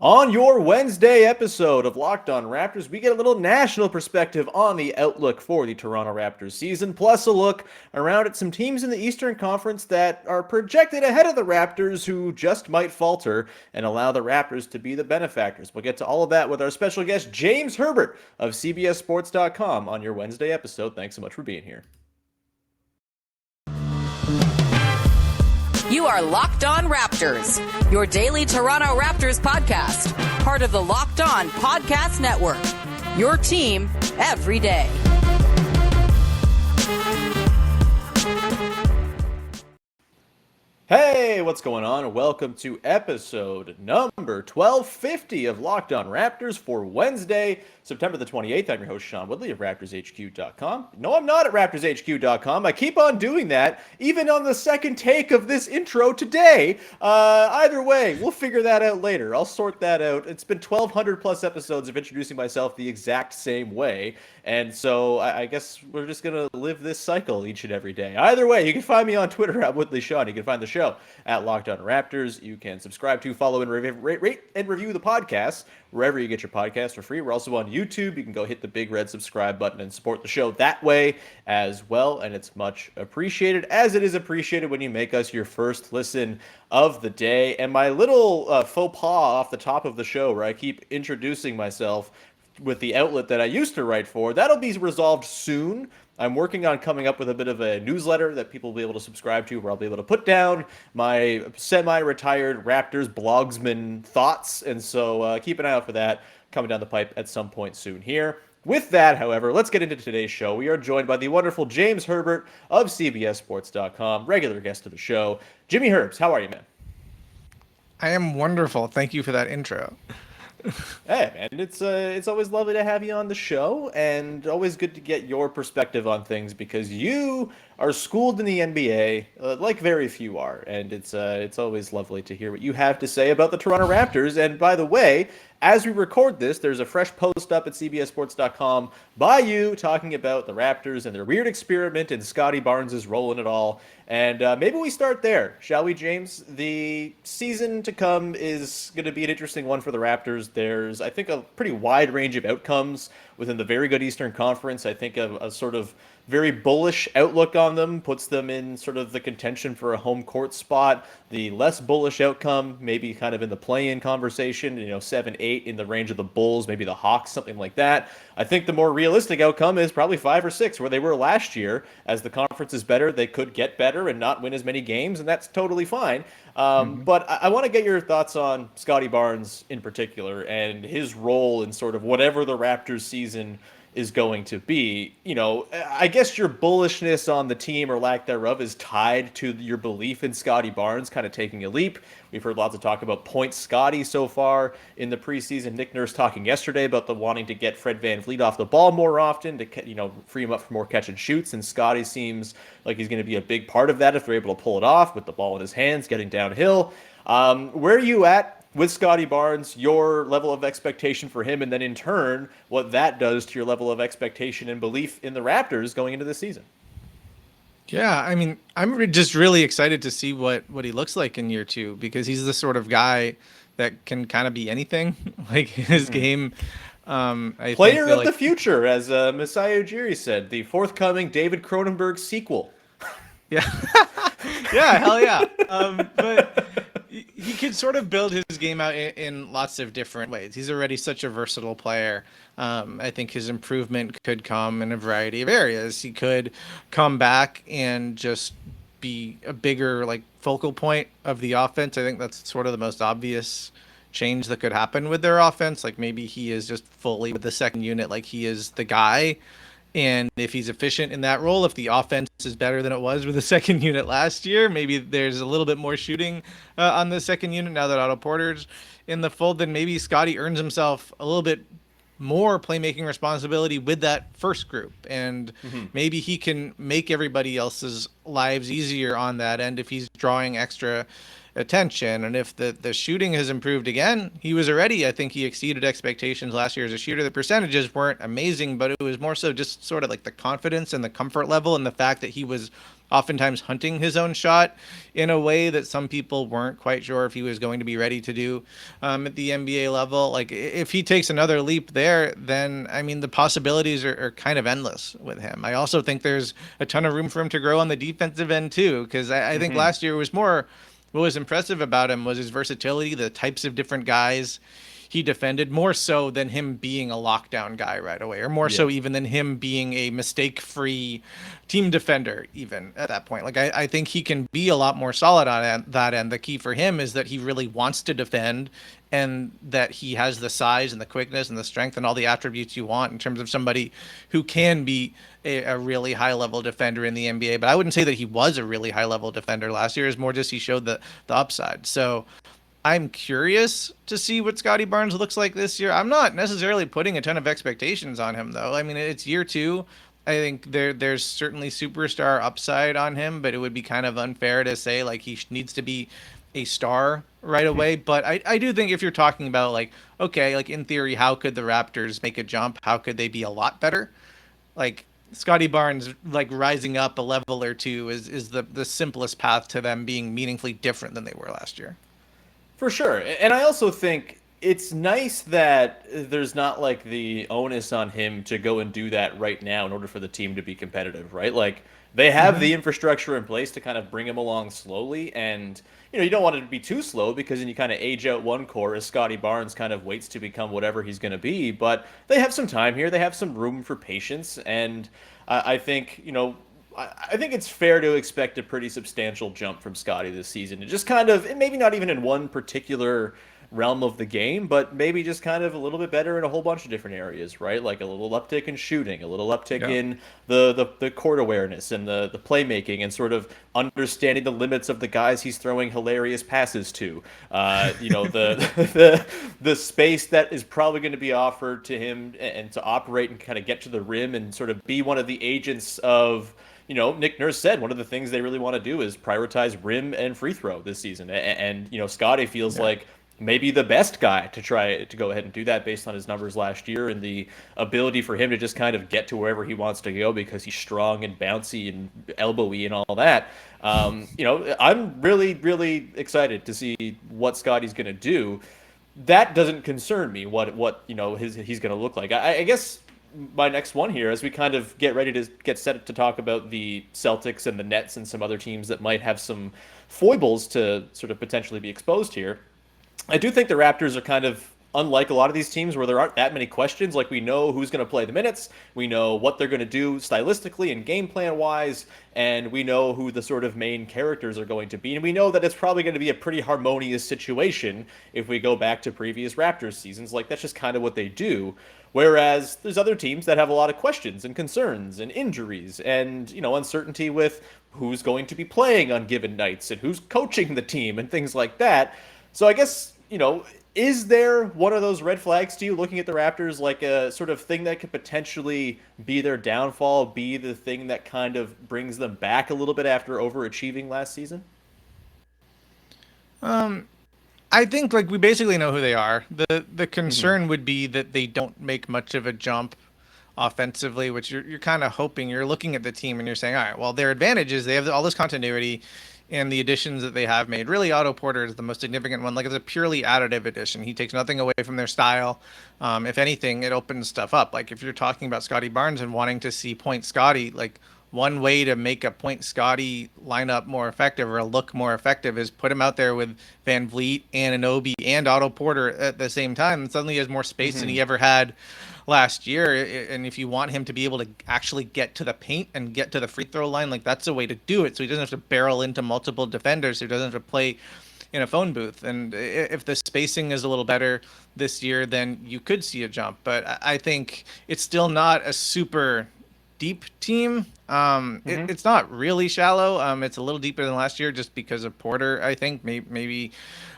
On your Wednesday episode of Locked On Raptors, we get a little national perspective on the outlook for the Toronto Raptors season, plus a look around at some teams in the Eastern Conference that are projected ahead of the Raptors who just might falter and allow the Raptors to be the benefactors. We'll get to all of that with our special guest, James Herbert of CBSSports.com on your Wednesday episode. Thanks so much for being here. You are Locked On Raptors, your daily Toronto Raptors podcast, part of the Locked On Podcast Network, your team every day. Hey, what's going on? Welcome to episode number 1250 of Locked On Raptors for Wednesday, September the 28th. I'm your host, Sean Woodley of RaptorsHQ.com. No, I'm not at RaptorsHQ.com. I keep on doing that, even on the second take of this intro today. Either way, we'll figure that out later. I'll sort that out. It's been 1,200 plus episodes of introducing myself the exact same way. And so I guess we're just going to live this cycle each and every day. Either way, you can find me on Twitter at WoodleySean. You can find the show at Locked On Raptors. You can subscribe to, follow, and rate and review the podcast wherever you get your podcast for free. We're also on YouTube. You can go hit the big red subscribe button and support the show that way as well. And it's much appreciated, as it is appreciated when you make us your first listen of the day. And my little faux pas off the top of the show where I keep introducing myself with the outlet that I used to write for, that'll be resolved soon. I'm working on coming up with a bit of a newsletter that people will be able to subscribe to, where I'll be able to put down my semi-retired Raptors blogsman thoughts, and so keep an eye out for that coming down the pipe at some point soon here. With that, however, let's get into today's show. We are joined by the wonderful James Herbert of CBSSports.com, regular guest of the show. Jimmy Herbs, how are you, man? I am wonderful. Thank you for that intro. Hey, man, it's always lovely to have you on the show, and always good to get your perspective on things because you are schooled in the NBA, like very few are, and it's always lovely to hear what you have to say about the Toronto Raptors. And by the way, as we record this, there's a fresh post up at CBSSports.com by you talking about the Raptors and their weird experiment and Scottie Barnes' role in it all. And maybe we start there, shall we, James? The season to come is going to be an interesting one for the Raptors. There's, I think, a pretty wide range of outcomes within the very good Eastern Conference. I think a sort of very bullish outlook on them puts them in sort of the contention for a home court spot. The less bullish outcome, maybe kind of in the play-in conversation, 7-8 in the range of the Bulls, maybe the Hawks, something like that. I think the more realistic outcome is probably 5 or 6, where they were last year. As the conference is better, they could get better and not win as many games, and that's totally fine. But I want to get your thoughts on Scottie Barnes in particular and his role in sort of whatever the Raptors season is going to be. I guess your bullishness on the team or lack thereof is tied to your belief in Scottie Barnes kind of taking a leap. We've heard lots of talk about Point Scottie so far in the preseason. Nick Nurse talking yesterday about the wanting to get Fred VanVleet off the ball more often to, free him up for more catch and shoots. And Scottie seems like he's going to be a big part of that if they're able to pull it off with the ball in his hands, getting downhill. Where are you at with Scottie Barnes, your level of expectation for him, and then in turn, what that does to your level of expectation and belief in the Raptors going into this season? Yeah, I mean, I'm just really excited to see what he looks like in year 2, because he's the sort of guy that can kind of be anything. Like his game, Player of the future, as Masai Ujiri said, the forthcoming David Cronenberg sequel. Yeah, yeah, hell yeah. But he could sort of build his game out in lots of different ways. He's already such a versatile player. I think his improvement could come in a variety of areas. He could come back and just be a bigger focal point of the offense. I think that's sort of the most obvious change that could happen with their offense. Like maybe he is just fully with the second unit, like he is the guy. And if he's efficient in that role, if the offense is better than it was with the second unit last year, maybe there's a little bit more shooting on the second unit now that Otto Porter's in the fold, then maybe Scottie earns himself a little bit more playmaking responsibility with that first group. And maybe he can make everybody else's lives easier on that end if he's drawing extra attention. And if the shooting has improved again, I think he exceeded expectations last year as a shooter. The percentages weren't amazing, but it was more so just sort of like the confidence and the comfort level and the fact that he was oftentimes hunting his own shot in a way that some people weren't quite sure if he was going to be ready to do at the NBA level. Like if he takes another leap there, then I mean the possibilities are kind of endless with him. I also think there's a ton of room for him to grow on the defensive end too, because I think last year was more, what was impressive about him was his versatility, the types of different guys he defended, more so than him being a lockdown guy right away, or more so even than him being a mistake-free team defender even at that point. Like I think he can be a lot more solid on that end. The key for him is that he really wants to defend, and that he has the size and the quickness and the strength and all the attributes you want in terms of somebody who can be a really high level defender in the NBA. But I wouldn't say that he was a really high level defender last year. It's more just he showed the upside. So I'm curious to see what Scottie Barnes looks like this year. I'm not necessarily putting a ton of expectations on him, though. I mean, it's year 2. I think there's certainly superstar upside on him, but it would be kind of unfair to say like he needs to be a star right away. But I do think if you're talking about like, okay, like in theory, how could the Raptors make a jump? How could they be a lot better? Like Scottie Barnes, like rising up a level or two is the simplest path to them being meaningfully different than they were last year. For sure. And I also think it's nice that there's not like the onus on him to go and do that right now in order for the team to be competitive, right? Like they have the infrastructure in place to kind of bring him along slowly. And, you don't want it to be too slow because then you kind of age out one core as Scottie Barnes kind of waits to become whatever he's going to be. But they have some time here. They have some room for patience. And I think, I think it's fair to expect a pretty substantial jump from Scottie this season. And just kind of, maybe not even in one particular realm of the game, but maybe just kind of a little bit better in a whole bunch of different areas, right? Like a little uptick in shooting, a little uptick in the court awareness and the playmaking, and sort of understanding the limits of the guys he's throwing hilarious passes to. The space that is probably going to be offered to him and to operate and kind of get to the rim and sort of be one of the agents of, Nick Nurse said one of the things they really want to do is prioritize rim and free throw this season. And Scottie feels like maybe the best guy to try to go ahead and do that based on his numbers last year and the ability for him to just kind of get to wherever he wants to go because he's strong and bouncy and elbowy and all that. I'm really, really excited to see what Scottie's going to do. That doesn't concern me, what he's going to look like. I guess my next one here, as we kind of get ready to get set to talk about the Celtics and the Nets and some other teams that might have some foibles to sort of potentially be exposed here, I do think the Raptors are kind of unlike a lot of these teams where there aren't that many questions. Like, we know who's going to play the minutes, we know what they're going to do stylistically and game plan wise, and we know who the sort of main characters are going to be, and we know that it's probably going to be a pretty harmonious situation if we go back to previous Raptors seasons. Like, that's just kind of what they do. Whereas there's other teams that have a lot of questions and concerns and injuries and, uncertainty with who's going to be playing on given nights and who's coaching the team and things like that. So I guess, is there one of those red flags to you looking at the Raptors, like a sort of thing that could potentially be their downfall, be the thing that kind of brings them back a little bit after overachieving last season? I think like we basically know who they are. The concern would be that they don't make much of a jump offensively, which you're kind of hoping. You're looking at the team and you're saying, all right, well, their advantage is they have all this continuity and the additions that they have made. Really, Otto Porter is the most significant one. Like, it's a purely additive addition. He takes nothing away from their style. If anything, it opens stuff up. Like, if you're talking about Scottie Barnes and wanting to see Point Scottie, like, one way to make a Point Scottie lineup more effective or a look more effective is put him out there with Van Vliet, Anunoby, and Otto Porter at the same time. And suddenly he has more space than he ever had last year. And if you want him to be able to actually get to the paint and get to the free throw line, like, that's a way to do it. So he doesn't have to barrel into multiple defenders. So he doesn't have to play in a phone booth. And if the spacing is a little better this year, then you could see a jump. But I think it's still not a super deep team. It's not really shallow. It's a little deeper than last year just because of Porter. I think maybe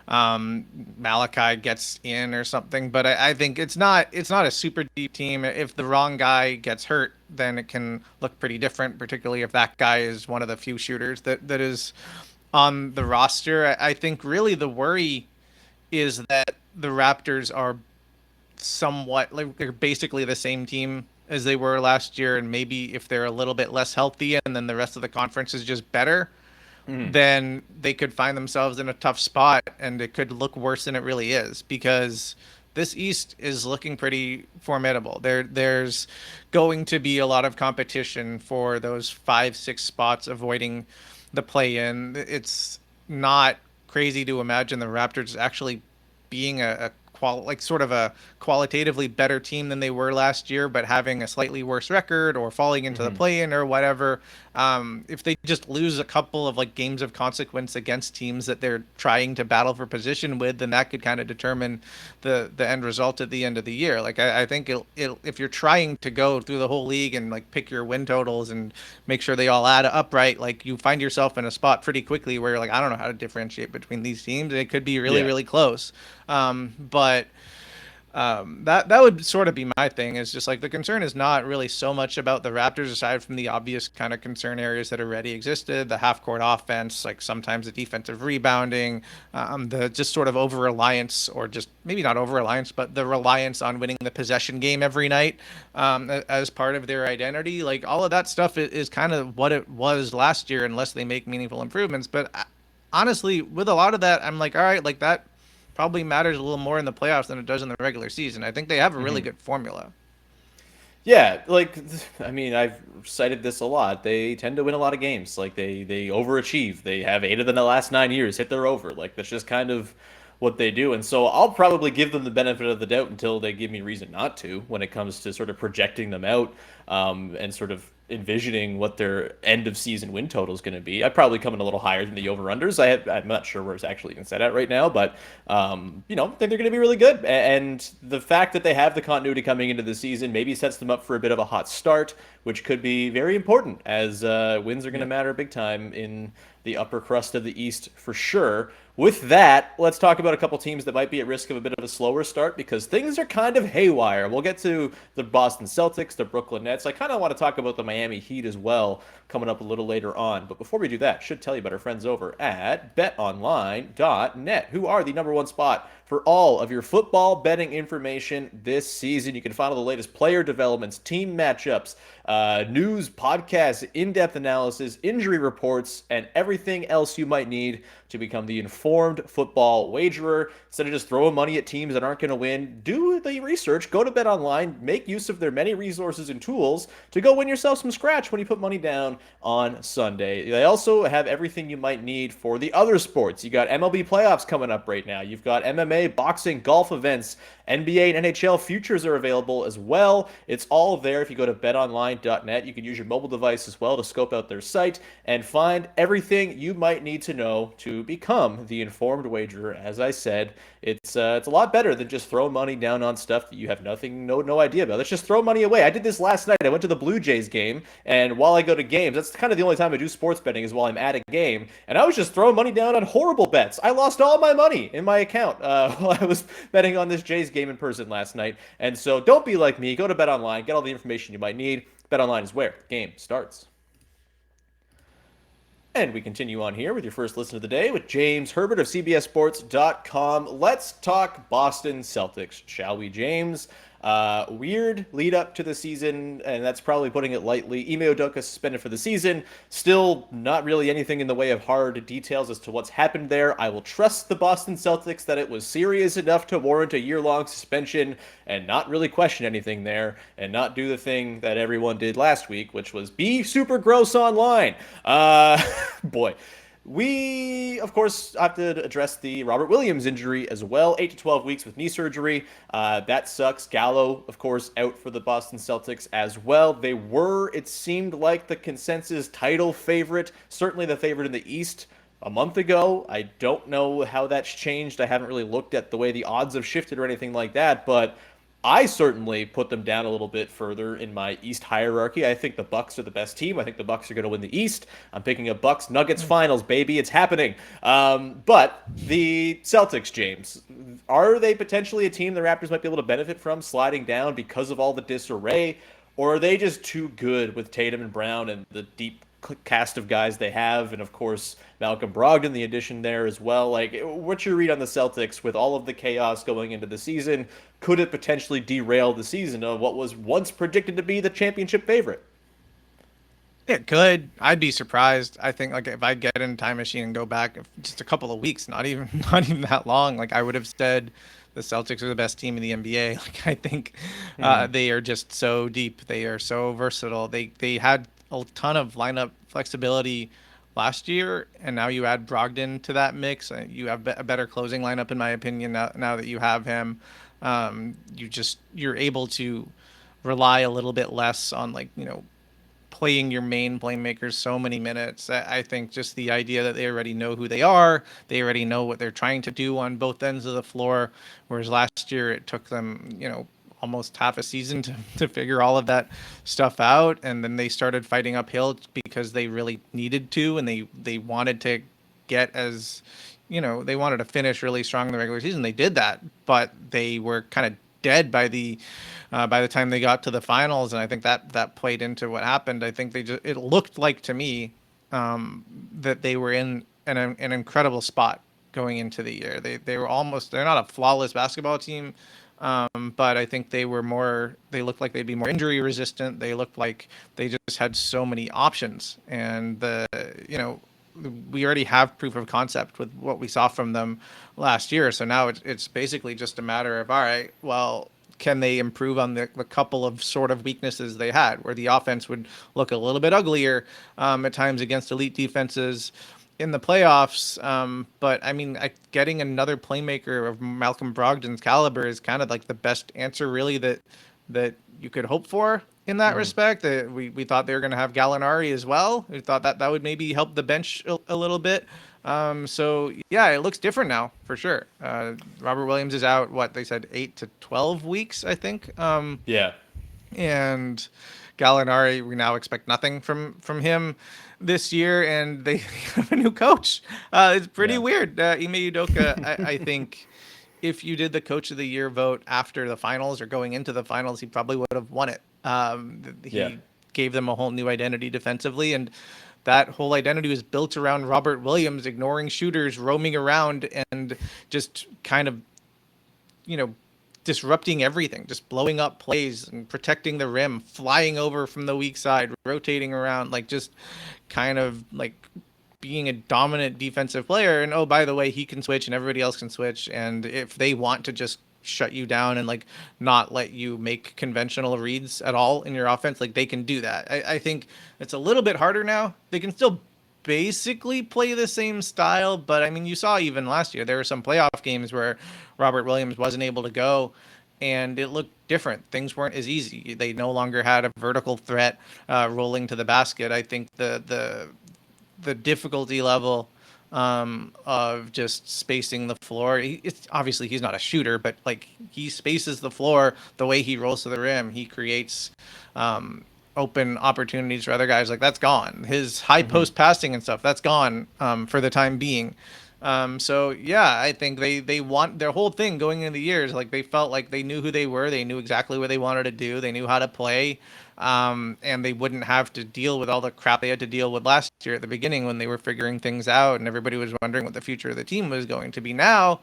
Malachi gets in or something, but I think it's not a super deep team. If the wrong guy gets hurt, then it can look pretty different, particularly if that guy is one of the few shooters that is on the roster. I think really the worry is that the Raptors are somewhat like they're basically the same team as they were last year, and maybe if they're a little bit less healthy and then the rest of the conference is just better, then they could find themselves in a tough spot and it could look worse than it really is, because this East is looking pretty formidable. There's going to be a lot of competition for those 5, 6 spots avoiding the play in. It's not crazy to imagine the Raptors actually being sort of a qualitatively better team than they were last year, but having a slightly worse record or falling into the play-in or whatever. If they just lose a couple of like games of consequence against teams that they're trying to battle for position with, then that could kind of determine the end result at the end of the year. Like I think it'll if you're trying to go through the whole league and like pick your win totals and make sure they all add up right, like you find yourself in a spot pretty quickly where you're like, I don't know how to differentiate between these teams. It could be really close. But that would sort of be my thing, is just like the concern is not really so much about the Raptors aside from the obvious kind of concern areas that already existed, the half court offense, like sometimes the defensive rebounding, the just sort of over reliance, or just maybe not over reliance, but the reliance on winning the possession game every night as part of their identity. Like all of that stuff is kind of what it was last year unless they make meaningful improvements. But honestly, with a lot of that, I'm like, all right, like that probably matters a little more in the playoffs than it does in the regular season. I think they have a really good formula. Yeah, like, I mean, I've cited this a lot. They tend to win a lot of games. Like, they overachieve. They have 8 of the last 9 years hit their over. Like, that's just kind of what they do. And so I'll probably give them the benefit of the doubt until they give me reason not to when it comes to sort of projecting them out and sort of envisioning what their end of season win total is going to be. I'd probably come in a little higher than the over unders. I'm not sure where it's actually even set at right now, but I think they're going to be really good. And the fact that they have the continuity coming into the season maybe sets them up for a bit of a hot start, which could be very important, as wins are going to matter big time in the upper crust of the East for sure. With that, let's talk about a couple teams that might be at risk of a bit of a slower start because things are kind of haywire. We'll get to the Boston Celtics, the Brooklyn Nets. I kind of want to talk about the Miami Heat as well coming up a little later on. But before we do that, should tell you about our friends over at betonline.net, who are the #1 spot for all of your football betting information this season. You can find all the latest player developments, team matchups, news, podcasts, in-depth analysis, injury reports, and everything else you might need to become the informed football wagerer. Instead of just throwing money at teams that aren't going to win, do the research, go to BetOnline, make use of their many resources and tools to go win yourself some scratch when you put money down on Sunday. They also have everything you might need for the other sports. You got MLB playoffs coming up right now. You've got MMA, boxing, golf events, NBA and NHL futures are available as well. It's all there if you go to betonline.net. You can use your mobile device as well to scope out their site and find everything you might need to know to become the informed wagerer. As I said, it's a lot better than just throwing money down on stuff that you have no idea about. Let's just throw money away. I did this last night. I went to the Blue Jays game, and while I go to games, that's kind of the only time I do sports betting is while I'm at a game, and I was just throwing money down on horrible bets. I lost all my money in my account while I was betting on this Jays game in person last night. And so don't be like me. Go to BetOnline. Get all the information you might need. BetOnline is where the game starts. And we continue on here with your first listen of the day with James Herbert of CBSSports.com. Let's talk Boston Celtics, shall we, James? Weird lead up to the season, and that's probably putting it lightly. Ime Udoka suspended for the season. Still not really anything in the way of hard details as to what's happened there. I will trust the Boston Celtics that it was serious enough to warrant a year-long suspension and not really question anything there and not do the thing that everyone did last week, which was be super gross online. Boy. We, of course, have to address the Robert Williams injury as well. 8 to 12 weeks with knee surgery. That sucks. Gallo, of course, out for the Boston Celtics as well. They were, it seemed like, the consensus title favorite, certainly the favorite in the East a month ago. I don't know how that's changed. I haven't really looked at the way the odds have shifted or anything like that, but I certainly put them down a little bit further in my East hierarchy. I think the Bucks are the best team. I think the Bucks are going to win the East. I'm picking a Bucks Nuggets finals, baby. It's happening. But the Celtics, James, are they potentially a team the Raptors might be able to benefit from sliding down because of all the disarray? Or are they just too good with Tatum and Brown and the deep cast of guys they have, and of course Malcolm Brogdon, the addition there as well. Like, what's your read on the Celtics with all of the chaos going into the season? Could it potentially derail the season of what was once predicted to be the championship favorite? It could. I'd be surprised. I think like if I get in a time machine and go back just a couple of weeks, not even not even that long, like I would have said the Celtics are the best team in the NBA. Like I think they are just so deep. They are so versatile. They had a ton of lineup flexibility last year, and now you add Brogdon to that mix. You have a better closing lineup, in my opinion. Now that you have him, you're able to rely a little bit less on playing your main playmakers so many minutes. I think just the idea that they already know who they are, they already know what they're trying to do on both ends of the floor, whereas last year it took them, almost half a season to figure all of that stuff out, and then they started fighting uphill because they really needed to, and they wanted to get as, they wanted to finish really strong in the regular season. They did that, but they were kind of dead by the time they got to the finals, and I think that played into what happened. I think it looked like to me that they were in an incredible spot going into the year. They're not a flawless basketball team, but I think they looked like they'd be more injury resistant. They looked like they just had so many options, and we already have proof of concept with what we saw from them last year. So now it's basically just a matter of, all right, well, can they improve on the couple of sort of weaknesses they had, where the offense would look a little bit uglier at times against elite defenses in the playoffs. But I mean, getting another playmaker of Malcolm Brogdon's caliber is kind of like the best answer really that you could hope for in that respect. We thought they were going to have Gallinari as well. We thought that would maybe help the bench a little bit. So yeah, it looks different now for sure. Robert Williams is out, what they said, 8 to 12 weeks, I think. Yeah. And Gallinari, we now expect nothing from him this year, and they have a new coach. It's pretty weird. Ime Udoka, I think if you did the coach of the year vote after the finals or going into the finals, he probably would have won it. He gave them a whole new identity defensively, and that whole identity was built around Robert Williams ignoring shooters, roaming around, and just kind of, disrupting everything, just blowing up plays and protecting the rim, flying over from the weak side, rotating around, just kind of being a dominant defensive player. And oh, by the way, he can switch and everybody else can switch. And if they want to just shut you down and not let you make conventional reads at all in your offense, they can do that. I think it's a little bit harder now. They can still basically play the same style, but I mean, you saw even last year there were some playoff games where Robert Williams wasn't able to go, and it looked different. Things weren't as easy. They no longer had a vertical threat rolling to the basket. I think the difficulty level of just spacing the floor. It's obviously he's not a shooter, but he spaces the floor the way he rolls to the rim. He creates open opportunities for other guys. That's gone. His high post passing and stuff, that's gone for the time being. So yeah, I think they want their whole thing going into the years. They felt like they knew who they were. They knew exactly what they wanted to do. They knew how to play. And they wouldn't have to deal with all the crap they had to deal with last year at the beginning when they were figuring things out and everybody was wondering what the future of the team was going to be. Now,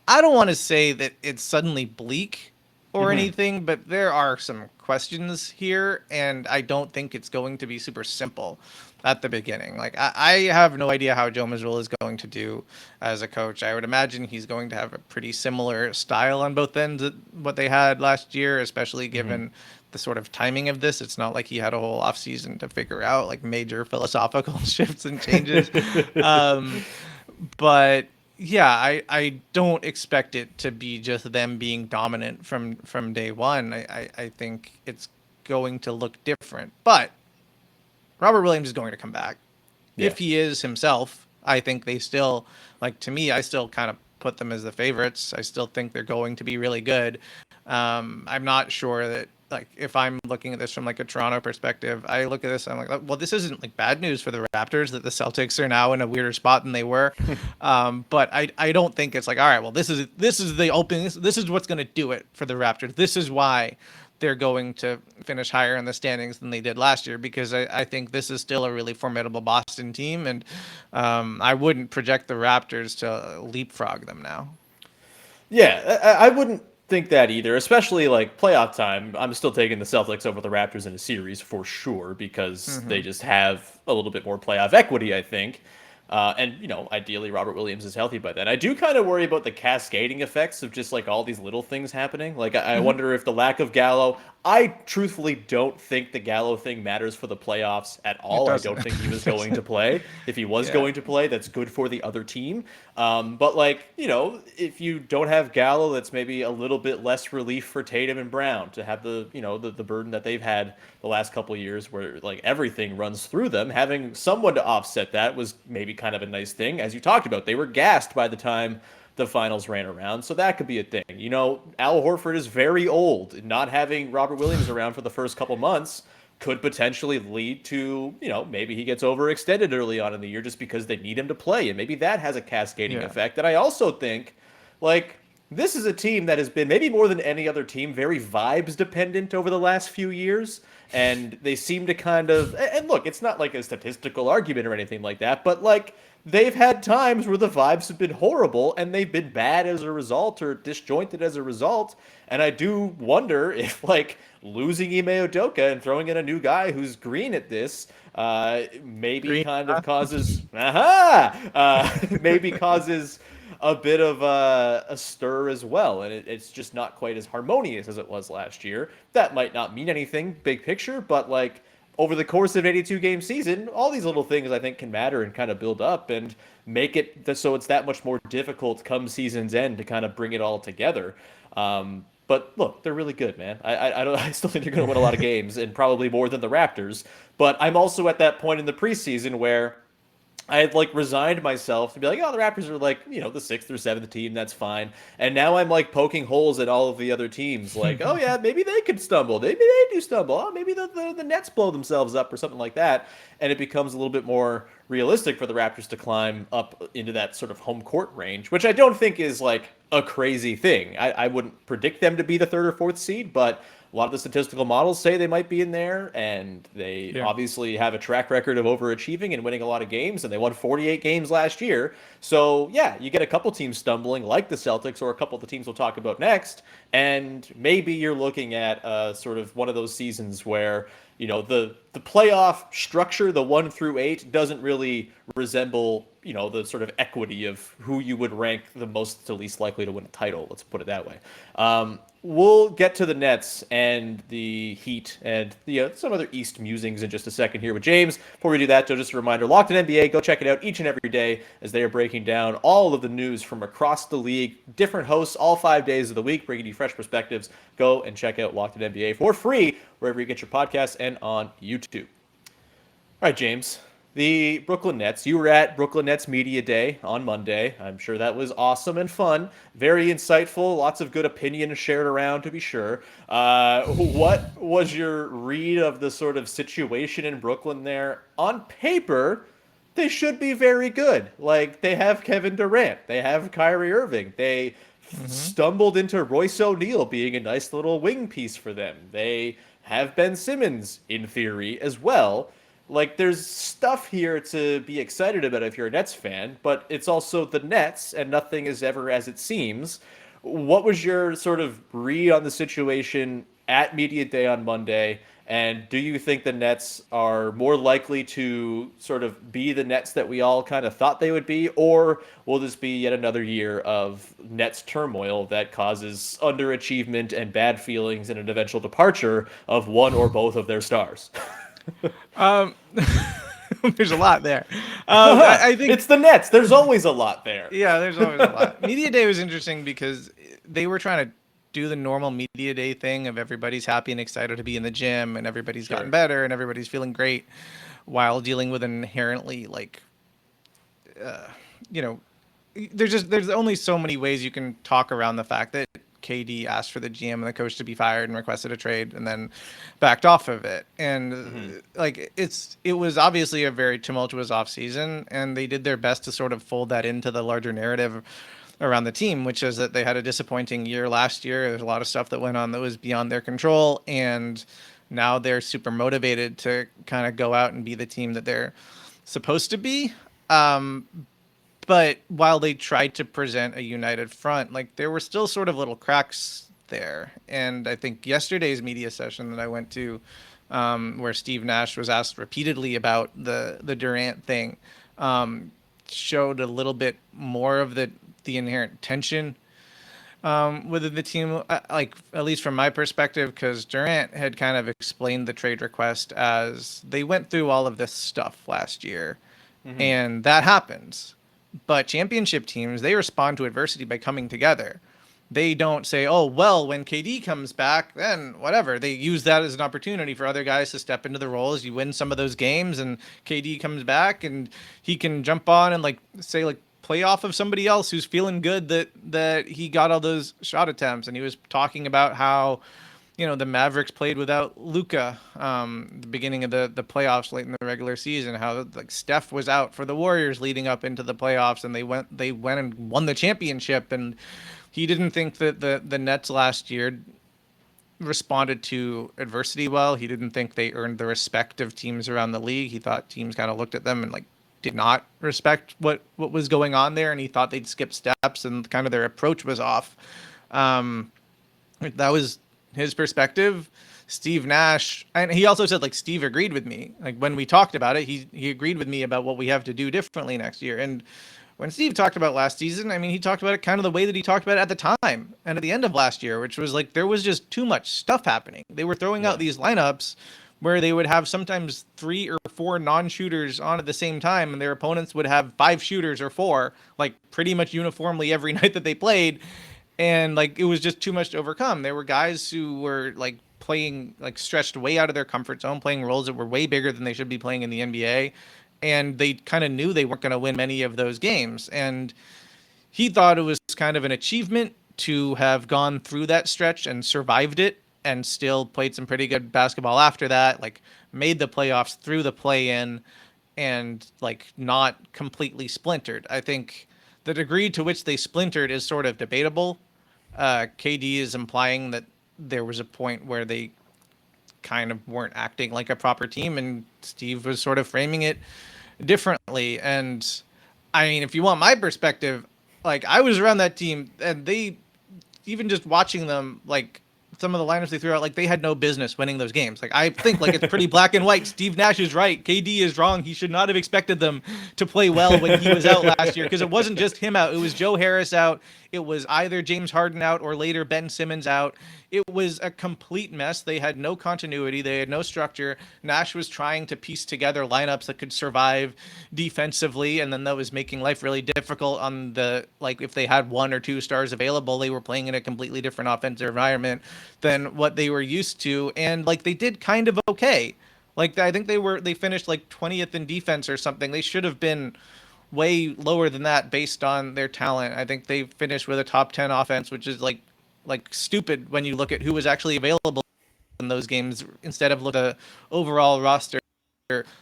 I don't want to say that it's suddenly bleak or anything, but there are some questions here, and I don't think it's going to be super simple at the beginning. I have no idea how Joe Mazzulla is going to do as a coach. I would imagine he's going to have a pretty similar style on both ends of what they had last year, especially given the sort of timing of this. It's not like he had a whole off season to figure out major philosophical shifts and changes. But yeah, I don't expect it to be just them being dominant from day one. I think it's going to look different. But Robert Williams is going to come back. Yeah. If he is himself, I think they still, to me, I still kind of put them as the favorites. I still think they're going to be really good. I'm not sure that, if I'm looking at this from a Toronto perspective, I look at this, I'm well, this isn't bad news for the Raptors that the Celtics are now in a weirder spot than they were. But I don't think it's all right, well, this is the opening. This is what's going to do it for the Raptors. This is why they're going to finish higher in the standings than they did last year, because I think this is still a really formidable Boston team, and I wouldn't project the Raptors to leapfrog them now. Yeah, I wouldn't think that either, especially like playoff time. I'm still taking the Celtics over the Raptors in a series for sure because they just have a little bit more playoff equity, I think. And, ideally Robert Williams is healthy by then. I do kind of worry about the cascading effects of just like all these little things happening. Like, I wonder if the lack of Gallo, I truthfully don't think the Gallo thing matters for the playoffs at all. I don't think he was going to play. If he was going to play, that's good for the other team. But like, if you don't have Gallo, that's maybe a little bit less relief for Tatum and Brown to have the burden that they've had the last couple of years where like everything runs through them. Having someone to offset that was maybe kind of a nice thing. As you talked about, they were gassed by the time the finals ran around, so that could be a thing. Al Horford is very old. Not having Robert Williams around for the first couple months could potentially lead to, maybe he gets overextended early on in the year just because they need him to play, and maybe that has a cascading effect. And I also think, like, this is a team that has been, maybe more than any other team, very vibes dependent over the last few years. And they seem to kind of, and look, it's not like a statistical argument or anything like that, but like, they've had times where the vibes have been horrible and they've been bad as a result or disjointed as a result. And I do wonder if like losing Ime Udoka and throwing in a new guy who's green at this maybe kind of causes, maybe causes a bit of a stir as well, and it's just not quite as harmonious as it was last year. That might not mean anything big picture, but like over the course of an 82-game season, all these little things I think can matter and kind of build up and make it so it's that much more difficult come season's end to kind of bring it all together. But look, they're really good, man. I still think they're going to win a lot of games and probably more than the Raptors. But I'm also at that point in the preseason where I had like resigned myself to be like, oh, the Raptors are like, the sixth or seventh team. That's fine. And now I'm like poking holes at all of the other teams. Like, oh yeah, maybe they could stumble. Maybe they do stumble. Oh, maybe the Nets blow themselves up or something like that. And it becomes a little bit more realistic for the Raptors to climb up into that sort of home court range, which I don't think is like a crazy thing. I wouldn't predict them to be the third or fourth seed, but a lot of the statistical models say they might be in there, and they obviously have a track record of overachieving and winning a lot of games, and they won 48 games last year. So, yeah, you get a couple teams stumbling, like the Celtics or a couple of the teams we'll talk about next, and maybe you're looking at sort of one of those seasons where, the playoff structure, the 1 through 8, doesn't really resemble, the sort of equity of who you would rank the most to least likely to win a title. Let's put it that way. We'll get to the Nets and the Heat and some other East musings in just a second here with James. Before we do that, just a reminder, Locked On NBA, go check it out each and every day as they are breaking down all of the news from across the league. Different hosts all 5 days of the week, bringing you fresh perspectives. Go and check out Locked On NBA for free wherever you get your podcasts and on YouTube. All right, James. The Brooklyn Nets. You were at Brooklyn Nets Media Day on Monday. I'm sure that was awesome and fun. Very insightful. Lots of good opinion shared around, to be sure. What was your read of the sort of situation in Brooklyn there? On paper, they should be very good. Like, they have Kevin Durant. They have Kyrie Irving. They stumbled into Royce O'Neal being a nice little wing piece for them. They have Ben Simmons, in theory, as well. Like, there's stuff here to be excited about if you're a Nets fan, but it's also the Nets, and nothing is ever as it seems. What was your sort of read on the situation at Media Day on Monday, and do you think the Nets are more likely to sort of be the Nets that we all kind of thought they would be, or will this be yet another year of Nets turmoil that causes underachievement and bad feelings and an eventual departure of one or both of their stars? There's a lot there. I think it's the Nets. There's always a lot there. Yeah, there's always a lot. Media Day was interesting because they were trying to do the normal Media Day thing of everybody's happy and excited to be in the gym and everybody's gotten better and everybody's feeling great while dealing with an inherently there's only so many ways you can talk around the fact that KD asked for the GM and the coach to be fired and requested a trade and then backed off of it. And it was obviously a very tumultuous offseason, and they did their best to sort of fold that into the larger narrative around the team, which is that they had a disappointing year last year. There's a lot of stuff that went on that was beyond their control, and now they're super motivated to kind of go out and be the team that they're supposed to be. But while they tried to present a united front, like there were still sort of little cracks there. And I think yesterday's media session that I went to, where Steve Nash was asked repeatedly about the Durant thing, showed a little bit more of the inherent tension within the team, like at least from my perspective, because Durant had kind of explained the trade request as they went through all of this stuff last year, and that happens. But championship teams, they respond to adversity by coming together. They don't say, oh, well, when KD comes back, then whatever. They use that as an opportunity for other guys to step into the roles. You win some of those games and KD comes back and he can jump on and play off of somebody else who's feeling good that he got all those shot attempts. And he was talking about how, the Mavericks played without Luka the beginning of the playoffs late in the regular season, how Steph was out for the Warriors leading up into the playoffs, and they went and won the championship. And he didn't think that the Nets last year responded to adversity well. He didn't think they earned the respect of teams around the league. He thought teams kind of looked at them and did not respect what was going on there, and he thought they'd skip steps and kind of their approach was off. That was his perspective. Steve Nash, and he also said Steve agreed with me. When we talked about it, he agreed with me about what we have to do differently next year. And when Steve talked about last season, I mean, he talked about it kind of the way that he talked about it at the time and at the end of last year, which was there was just too much stuff happening. They were throwing out these lineups where they would have sometimes 3 or 4 non-shooters on at the same time, and their opponents would have 5 shooters or 4, pretty much uniformly every night that they played. And it was just too much to overcome. There were guys who were playing stretched way out of their comfort zone, playing roles that were way bigger than they should be playing in the NBA. And they kind of knew they weren't going to win many of those games. And he thought it was kind of an achievement to have gone through that stretch and survived it and still played some pretty good basketball after that, made the playoffs through the play-in and not completely splintered. I think the degree to which they splintered is sort of debatable. KD is implying that there was a point where they kind of weren't acting like a proper team, and Steve was sort of framing it differently. And I mean, if you want my perspective, I was around that team, and they, even just watching them, some of the lineups they threw out, they had no business winning those games. I think it's pretty black and white. Steve Nash is right. KD is wrong. He should not have expected them to play well when he was out last year, because it wasn't just him out. It was Joe Harris out. It was either James Harden out or later Ben Simmons out. It was a complete mess. They had no continuity. They had no structure. Nash was trying to piece together lineups that could survive defensively, and then that was making life really difficult on the, if they had 1 or 2 stars available, they were playing in a completely different offensive environment than what they were used to. And they did kind of okay. I think they finished 20th in defense or something. They should have been way lower than that based on their talent. I think they finished with a top 10 offense, which is stupid when you look at who was actually available in those games instead of look at the overall roster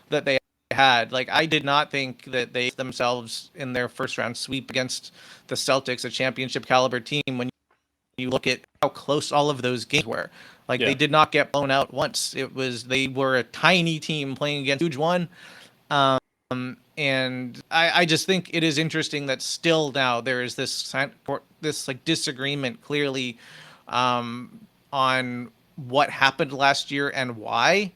that they had. I did not think that they themselves in their first round sweep against the Celtics, a championship caliber team, when you look at how close all of those games were. They did not get blown out once. They were a tiny team playing against a huge one. And I just think it is interesting that still now there is this disagreement clearly on what happened last year and why.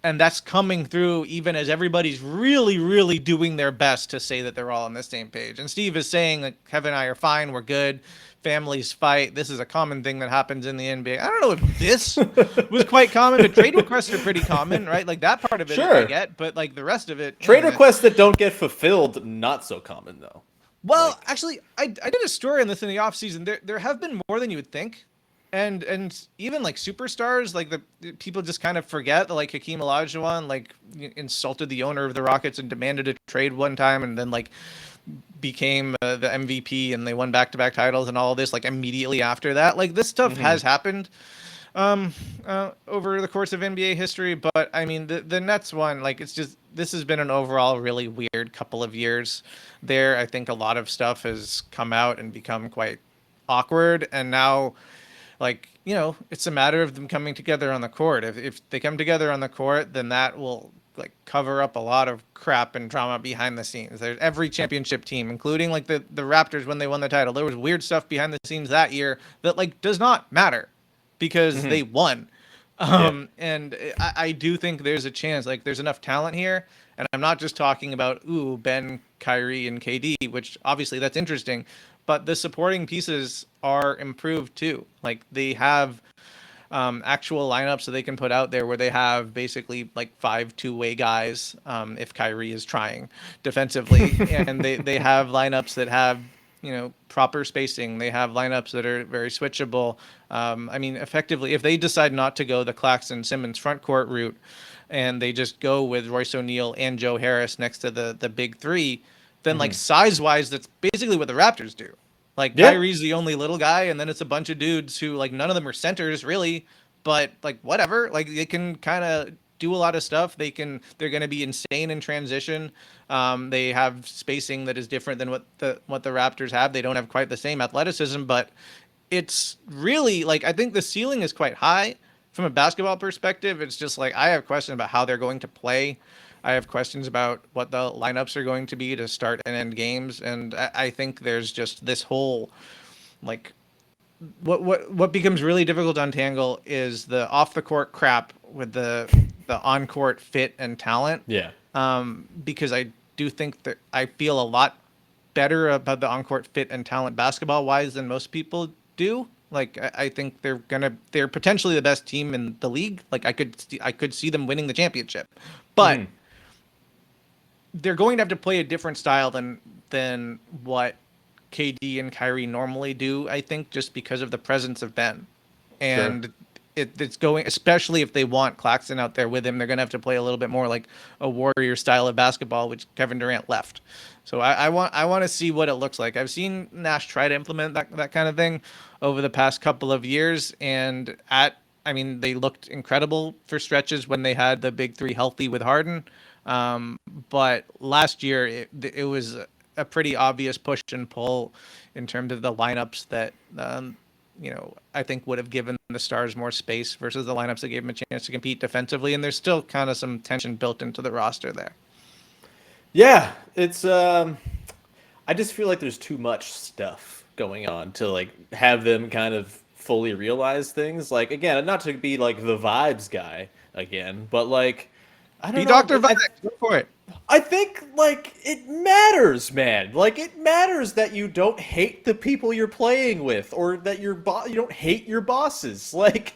And that's coming through even as everybody's really, really doing their best to say that they're all on the same page. And Steve is saying that Kevin and I are fine, we're good, families fight. This is a common thing that happens in the NBA. I don't know if this was quite common, but trade requests are pretty common, right? That part of it Sure. I get, but the rest of it. Trade requests that don't get fulfilled, not so common though. Well, actually, I did a story on this in the offseason. There have been more than you would think. And even superstars, the people just kind of forget that Hakeem Olajuwon insulted the owner of the Rockets and demanded a trade one time, and then became the MVP, and they won back-to-back titles and all of this immediately after that. This stuff has happened. over the course of NBA history, but I mean the Nets one, like it's just this has been an overall really weird couple of years there. I think a lot of stuff has come out and become quite awkward, and now like it's a matter of them coming together on the court. If they come together on the court, then that will like cover up a lot of crap and drama behind the scenes. There's every championship team, including like the Raptors when they won the title. There was weird stuff behind the scenes that year that like does not matter because they won. And I do think there's a chance, like there's enough talent here. And I'm not just talking about, Ben, Kyrie, and KD, which obviously that's interesting, but the supporting pieces are improved too. Like they have actual lineups that they can put out there where they have basically like 5 two-way guys if Kyrie is trying defensively. And they have lineups that have proper spacing. They have lineups that are very switchable. I mean, effectively, if they decide not to go the Claxton Simmons front court route and they just go with Royce O'Neal and Joe Harris next to the big three, then like size-wise, that's basically what the Raptors do. Like Kyrie's the only little guy, and then it's a bunch of dudes who like none of them are centers really, but like whatever. Like they can kind of do a lot of stuff. They're going to be insane in transition. They have spacing that is different than what the Raptors have. They don't have quite the same athleticism, but it's really like I think the ceiling is quite high from a basketball perspective. It's just like I have questions about how they're going to play. I have questions about what the lineups are going to be to start and end games, and I think there's just this whole like what becomes really difficult to untangle is the off the court crap with the on court fit and talent. Yeah. Because I do think that I feel a lot better about the on court fit and talent basketball wise than most people do. Like I think they're potentially the best team in the league. Like I could see them winning the championship, but they're going to have to play a different style than what KD and Kyrie normally do, I think, just because of the presence of Ben. And it's going, especially if they want Claxton out there with him, they're going to have to play a little bit more like a Warrior style of basketball, which Kevin Durant left. So I want to see what it looks like. I've seen Nash try to implement that kind of thing over the past couple of years, and they looked incredible for stretches when they had the big three healthy with Harden. But last year it was a pretty obvious push and pull in terms of the lineups that, I think would have given the Stars more space versus the lineups that gave them a chance to compete defensively. And there's still kind of some tension built into the roster there. Yeah, it's, I just feel like there's too much stuff going on to like have them kind of fully realize things. Like, again, not to be like the vibes guy again, but like, I don't know. Dr. Vibes, go for it. I think, like, it matters, man. Like, it matters that you don't hate the people you're playing with, or that you don't hate your bosses. Like,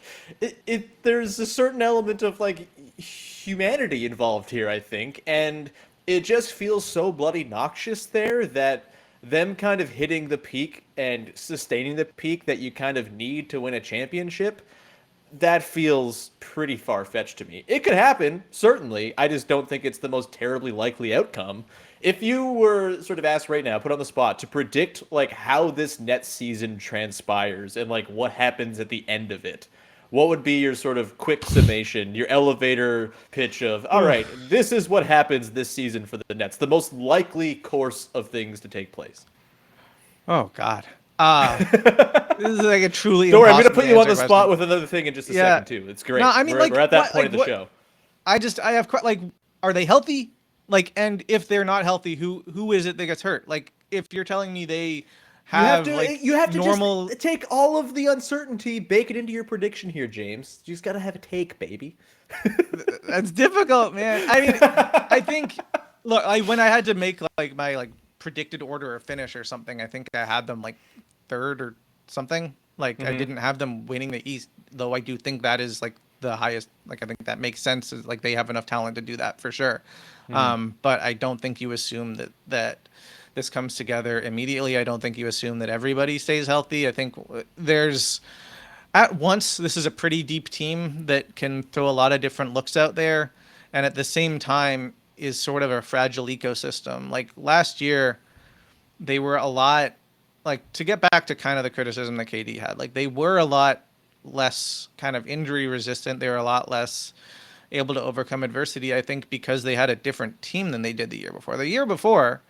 there's a certain element of, like, humanity involved here, I think, and it just feels so bloody noxious there that them kind of hitting the peak and sustaining the peak that you kind of need to win a championship, that feels pretty far-fetched to me. It could happen, certainly. I just don't think it's the most terribly likely outcome. If you were sort of asked right now, put on the spot, to predict like how this Nets season transpires and like what happens at the end of it, what would be your sort of quick summation, your elevator pitch of, all right, this is what happens this season for the Nets, the most likely course of things to take place? Oh, God. This is like a truly. Don't worry, I'm going to put you on the spot with another thing in just a second too. It's great. No, I mean, we're at that point of the show. I have like, are they healthy? Like, and if they're not healthy, who is it that gets hurt? Like, if you're telling me they have you have to normal, just take all of the uncertainty, bake it into your prediction here, James. You just got to have a take, baby. That's difficult, man. I mean, I think look, when I had to make like my like predicted order of finish or something, I think I had them like third or something. Like I didn't have them winning the East, though I do think that is like the highest. Like I think that makes sense. Is like they have enough talent to do that for sure. But I don't think you assume that this comes together immediately. I don't think you assume that everybody stays healthy. I think there's at once this is a pretty deep team that can throw a lot of different looks out there, and at the same time is sort of a fragile ecosystem. Like last year, they were a lot, like to get back to kind of the criticism that KD had, like they were a lot less kind of injury resistant. They were a lot less able to overcome adversity, I think, because they had a different team than they did the year before. The year before,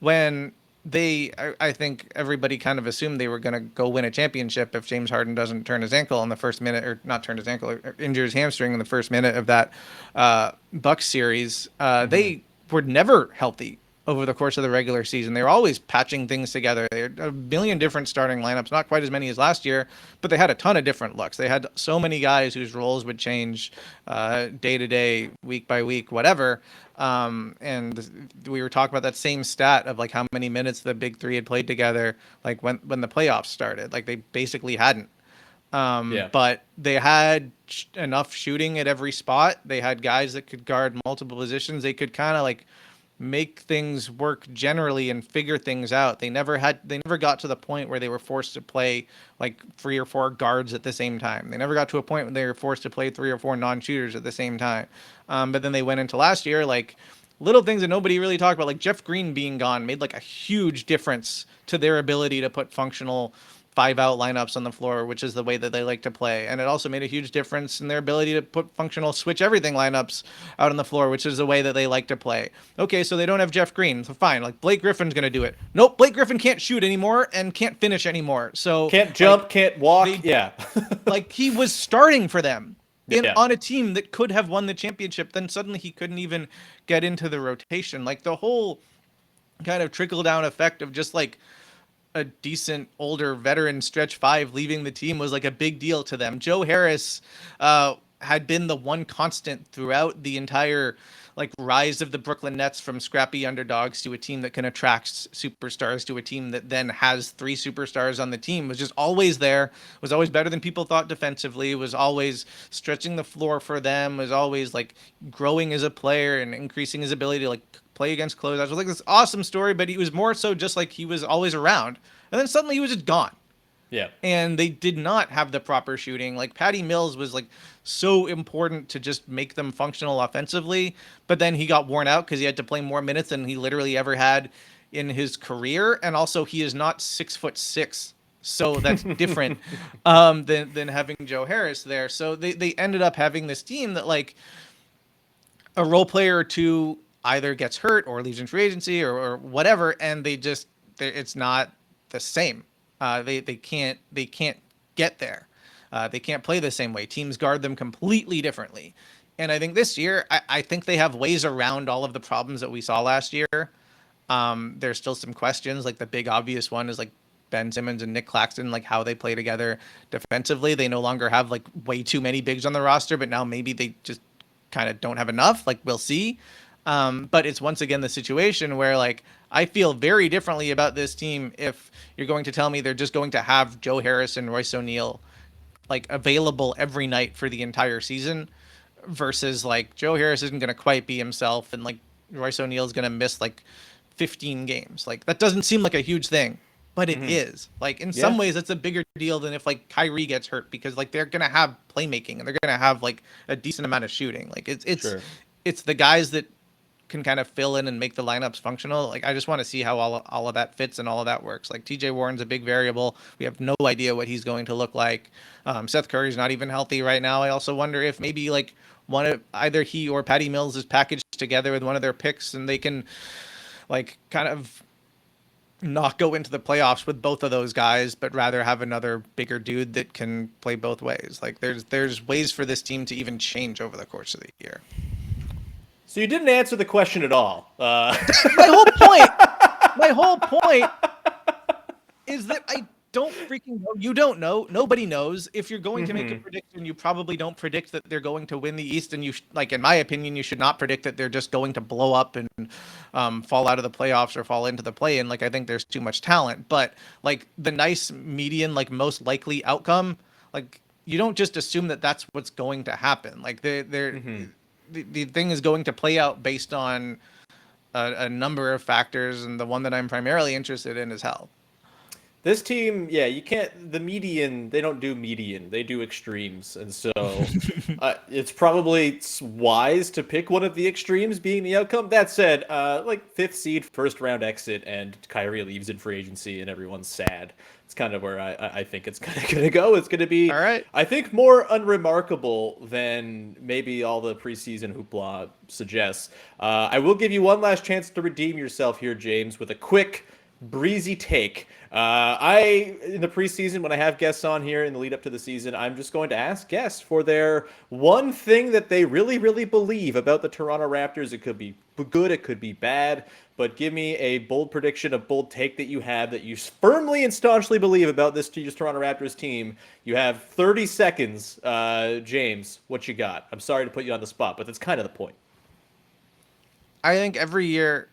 when I think everybody kind of assumed they were going to go win a championship if James Harden doesn't turn his ankle in the first minute, or not turn his ankle, or injure his hamstring in the first minute of that Bucks series. They were never healthy over the course of the regular season. They were always patching things together. They had a million different starting lineups, not quite as many as last year, but they had a ton of different looks. They had so many guys whose roles would change day to day, week by week, whatever. And we were talking about that same stat of like how many minutes the big three had played together, like when the playoffs started. Like they basically hadn't. But they had enough shooting at every spot. They had guys that could guard multiple positions. They could kind of like make things work generally and figure things out. They never got to the point where they were forced to play like 3 or 4 guards at the same time. They never got to a point when they were forced to play 3 or 4 non-shooters at the same time. But then they went into last year, like little things that nobody really talked about, like Jeff Green being gone made like a huge difference to their ability to put functional 5-out lineups on the floor, which is the way that they like to play. And it also made a huge difference in their ability to put functional switch everything lineups out on the floor, which is the way that they like to play. Okay, so they don't have Jeff Green, so fine. Like Blake Griffin's going to do it. Nope, Blake Griffin can't shoot anymore and can't finish anymore. So can't jump, can't walk. Like he was starting for them on a team that could have won the championship. Then suddenly he couldn't even get into the rotation. Like the whole kind of trickle down effect of just like a decent older veteran stretch 5 leaving the team was like a big deal to them. Joe Harris had been the one constant throughout the entire like rise of the Brooklyn Nets from scrappy underdogs to a team that can attract superstars to a team that then has 3 superstars on the team. Was just always there, was always better than people thought defensively, was always stretching the floor for them, was always like growing as a player and increasing his ability to like play against closeouts. It was like this awesome story, but he was more so just like he was always around. And then suddenly he was just gone. Yeah. And they did not have the proper shooting. Like Patty Mills was like so important to just make them functional offensively, but then he got worn out because he had to play more minutes than he literally ever had in his career. And also he is not 6'6". So that's different than having Joe Harris there. So they ended up having this team that like a role player or two either gets hurt or leaves in free agency or whatever, and it's not the same. They can't get there. They can't play the same way. Teams guard them completely differently. And I think this year, I think they have ways around all of the problems that we saw last year. There's still some questions. Like the big obvious one is like Ben Simmons and Nick Claxton, like how they play together defensively. They no longer have like way too many bigs on the roster, but now maybe they just kind of don't have enough. Like we'll see. But it's once again the situation where like I feel very differently about this team if you're going to tell me they're just going to have Joe Harris and Royce O'Neal like available every night for the entire season versus like Joe Harris isn't going to quite be himself and like Royce O'Neal is going to miss like 15 games. Like that doesn't seem like a huge thing, but it is. Like in some ways it's a bigger deal than if like Kyrie gets hurt because like they're going to have playmaking and they're going to have like a decent amount of shooting. Like it's the guys that can kind of fill in and make the lineups functional. Like I just want to see how all of that fits and all of that works. Like TJ Warren's a big variable. We have no idea what he's going to look like. Seth Curry's not even healthy right now. I also wonder if maybe like either he or Patty Mills is packaged together with one of their picks and they can like kind of not go into the playoffs with both of those guys, but rather have another bigger dude that can play both ways. Like there's ways for this team to even change over the course of the year. So you didn't answer the question at all. My whole point is that I don't freaking know. You don't know. Nobody knows. If you're going to make a prediction, you probably don't predict that they're going to win the East. And in my opinion, you should not predict that they're just going to blow up and fall out of the playoffs or fall into the play-in. Like I think there's too much talent. But like the nice median, like most likely outcome, like you don't just assume that that's what's going to happen. Like the thing is going to play out based on a number of factors, and the one that I'm primarily interested in is health. This team, yeah, you can't. The median, they don't do median. They do extremes, and so it's probably wise to pick one of the extremes being the outcome. That said, like fifth seed, first round exit, and Kyrie leaves in free agency, and everyone's sad. It's kind of where I think it's kind of going to go. It's going to be, All right. I think, more unremarkable than maybe all the preseason hoopla suggests. I will give you one last chance to redeem yourself here, James, with a quick breezy take. In the preseason, when I have guests on here in the lead up to the season, I'm just going to ask guests for their one thing that they really, really believe about the Toronto Raptors. It could be good, it could be bad, but give me a bold prediction, a bold take that you have that you firmly and staunchly believe about this Toronto Raptors team. You have 30 seconds, James. What you got? I'm sorry to put you on the spot, but that's kind of the point. I think every year,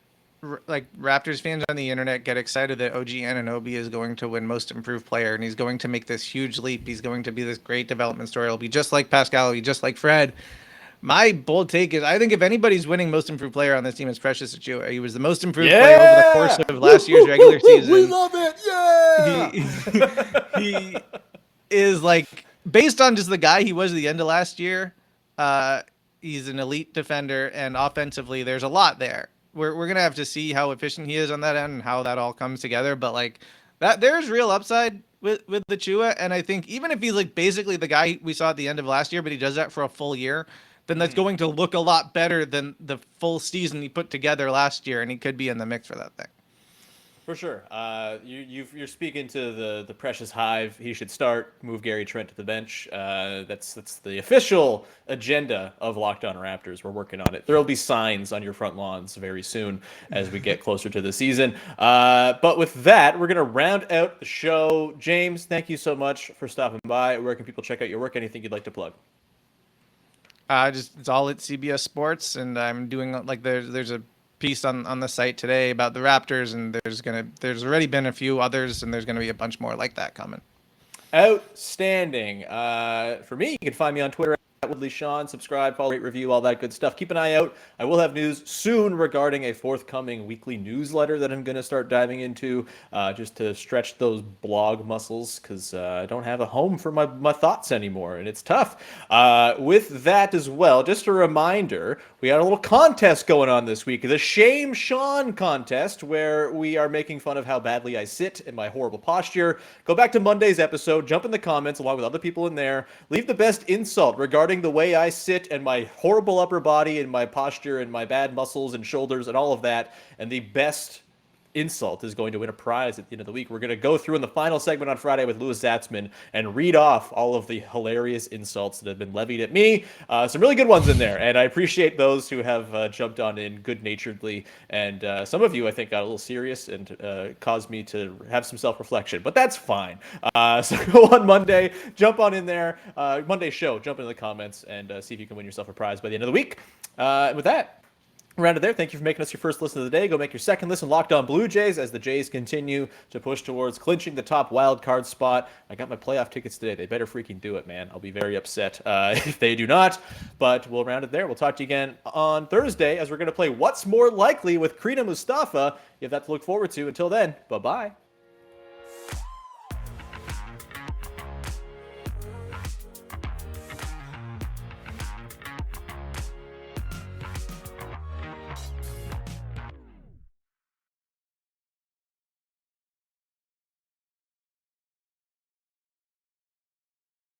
like Raptors fans on the internet get excited that OG Anunoby is going to win Most Improved Player, and he's going to make this huge leap. He's going to be this great development story. He'll be just like Pascal, he'll be just like Fred. My bold take is I think if anybody's winning Most Improved Player on this team, it's Precious Achiuwa. He was the most improved player over the course of last year's regular season. We love it. Yeah. He is like, based on just the guy he was at the end of last year, he's an elite defender, and offensively, there's a lot there. We're gonna have to see how efficient he is on that end and how that all comes together. But like that, there's real upside with the Chua, and I think even if he's like basically the guy we saw at the end of last year, but he does that for a full year, then that's going to look a lot better than the full season he put together last year, and he could be in the mix for that thing. For sure. You're speaking to the precious hive. He should start. Move Gary Trent to the bench. That's the official agenda of Locked On Raptors. We're working on it. There will be signs on your front lawns very soon as we get closer to the season. But with that, we're going to round out the show. James, thank you so much for stopping by. Where can people check out your work? Anything you'd like to plug? It's all at CBS Sports, and I'm doing like there's a piece on the site today about the Raptors, and there's already been a few others, and there's gonna be a bunch more like that coming. Outstanding. For me, you can find me on Twitter at Woodley Sean. Subscribe, follow, rate, review, all that good stuff. Keep an eye out. I will have news soon regarding a forthcoming weekly newsletter that I'm going to start diving into, just to stretch those blog muscles, because I don't have a home for my thoughts anymore, and it's tough. With that as well, just a reminder, we got a little contest going on this week, the Shame Sean contest, where we are making fun of how badly I sit and my horrible posture. Go back to Monday's episode, jump in the comments along with other people in there, leave the best insult regarding the way I sit and my horrible upper body and my posture and my bad muscles and shoulders and all of that, and the best insult is going to win a prize at the end of the week. We're going to go through in the final segment on Friday with Louis Zatzman and read off all of the hilarious insults that have been levied at me. Some really good ones in there, and I appreciate those who have jumped on in good-naturedly, and some of you, I think, got a little serious and caused me to have some self-reflection, but that's fine. So go on Monday, jump on in there, Monday show, jump into the comments, and see if you can win yourself a prize by the end of the week. With that, around it there. Thank you for making us your first listen of the day. Go make your second listen Locked On Blue Jays as the Jays continue to push towards clinching the top wild card spot. I got my playoff tickets today. They better freaking do it, man. I'll be very upset if they do not. But we'll round it there. We'll talk to you again on Thursday as we're going to play What's More Likely with Krina Mustafa. You have that to look forward to. Until then, bye-bye.